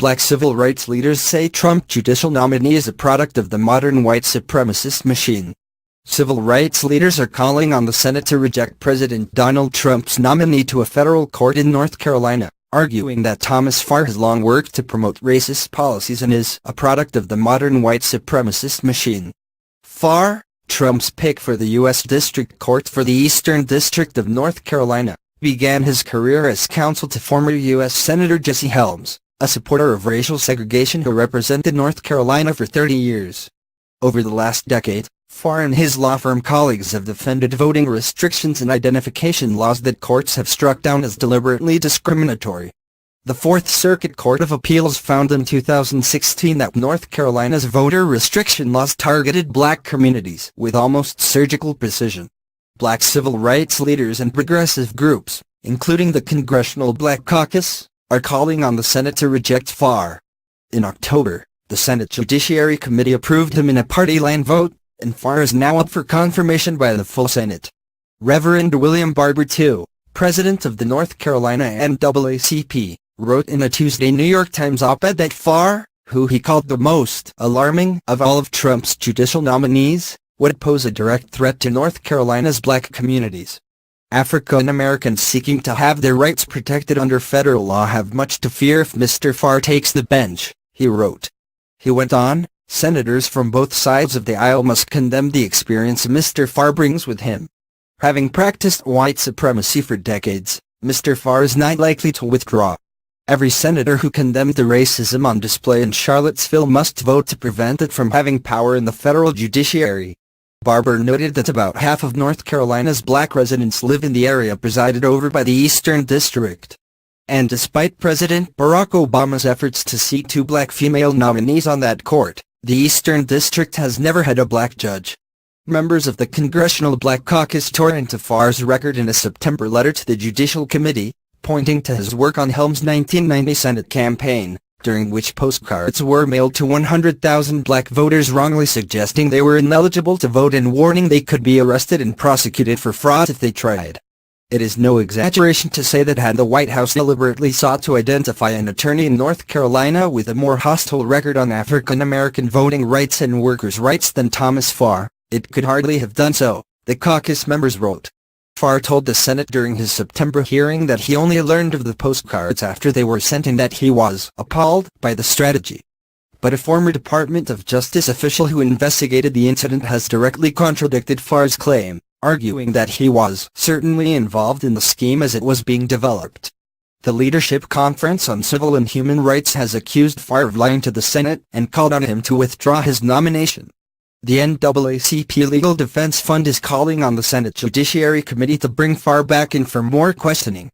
Black civil rights leaders say Trump judicial nominee is a product of the modern white supremacist machine. Civil rights leaders are calling on the Senate to reject President Donald Trump's nominee to a federal court in North Carolina, arguing that Thomas Farr has long worked to promote racist policies and is a product of the modern white supremacist machine. Farr, Trump's pick for the U.S. District Court for the Eastern District of North Carolina, began his career as counsel to former U.S. Senator Jesse Helms, a supporter of racial segregation who represented North Carolina for 30 years. Over the last decade, Farr and his law firm colleagues have defended voting restrictions and identification laws that courts have struck down as deliberately discriminatory. The Fourth Circuit Court of Appeals found in 2016 that North Carolina's voter restriction laws targeted black communities with almost surgical precision. Black civil rights leaders and progressive groups, including the Congressional Black Caucus, are calling on the Senate to reject Farr. In October, the Senate Judiciary Committee approved him in a party-line vote, and Farr is now up for confirmation by the full Senate. Reverend William Barber II, president of the North Carolina NAACP, wrote in a Tuesday New York Times op-ed that Farr, who he called the most alarming of all of Trump's judicial nominees, would pose a direct threat to North Carolina's black communities. African Americans seeking to have their rights protected under federal law have much to fear if Mr. Farr takes the bench, he wrote. He went on, senators from both sides of the aisle must condemn the experience Mr. Farr brings with him. Having practiced white supremacy for decades, Mr. Farr is not likely to withdraw. Every senator who condemned the racism on display in Charlottesville must vote to prevent it from having power in the federal judiciary. Barber noted that about half of North Carolina's black residents live in the area presided over by the Eastern District. And despite President Barack Obama's efforts to seat 2 black female nominees on that court, the Eastern District has never had a black judge. Members of the Congressional Black Caucus tore into Farr's record in a September letter to the Judicial Committee, pointing to his work on Helms' 1990 Senate campaign, during which postcards were mailed to 100,000 black voters wrongly suggesting they were ineligible to vote and warning they could be arrested and prosecuted for fraud if they tried. It is no exaggeration to say that had the White House deliberately sought to identify an attorney in North Carolina with a more hostile record on African American voting rights and workers' rights than Thomas Farr, it could hardly have done so, the caucus members wrote. Farr told the Senate during his September hearing that he only learned of the postcards after they were sent and that he was appalled by the strategy. But a former Department of Justice official who investigated the incident has directly contradicted Farr's claim, arguing that he was certainly involved in the scheme as it was being developed. The Leadership Conference on Civil and Human Rights has accused Farr of lying to the Senate and called on him to withdraw his nomination. The NAACP Legal Defense Fund is calling on the Senate Judiciary Committee to bring Farr back in for more questioning.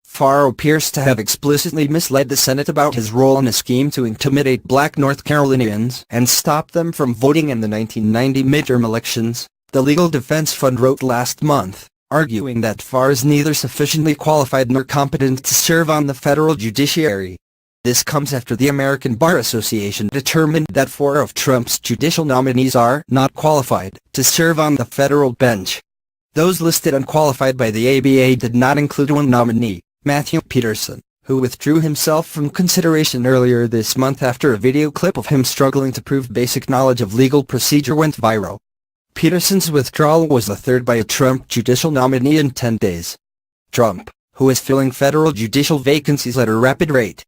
Farr appears to have explicitly misled the Senate about his role in a scheme to intimidate black North Carolinians and stop them from voting in the 1990 midterm elections, the Legal Defense Fund wrote last month, arguing that Farr is neither sufficiently qualified nor competent to serve on the federal judiciary. This comes after the American Bar Association determined that 4 of Trump's judicial nominees are not qualified to serve on the federal bench. Those listed unqualified by the ABA did not include one nominee, Matthew Peterson, who withdrew himself from consideration earlier this month after a video clip of him struggling to prove basic knowledge of legal procedure went viral. Peterson's withdrawal was the third by a Trump judicial nominee in 10 days. Trump, who is filling federal judicial vacancies at a rapid rate,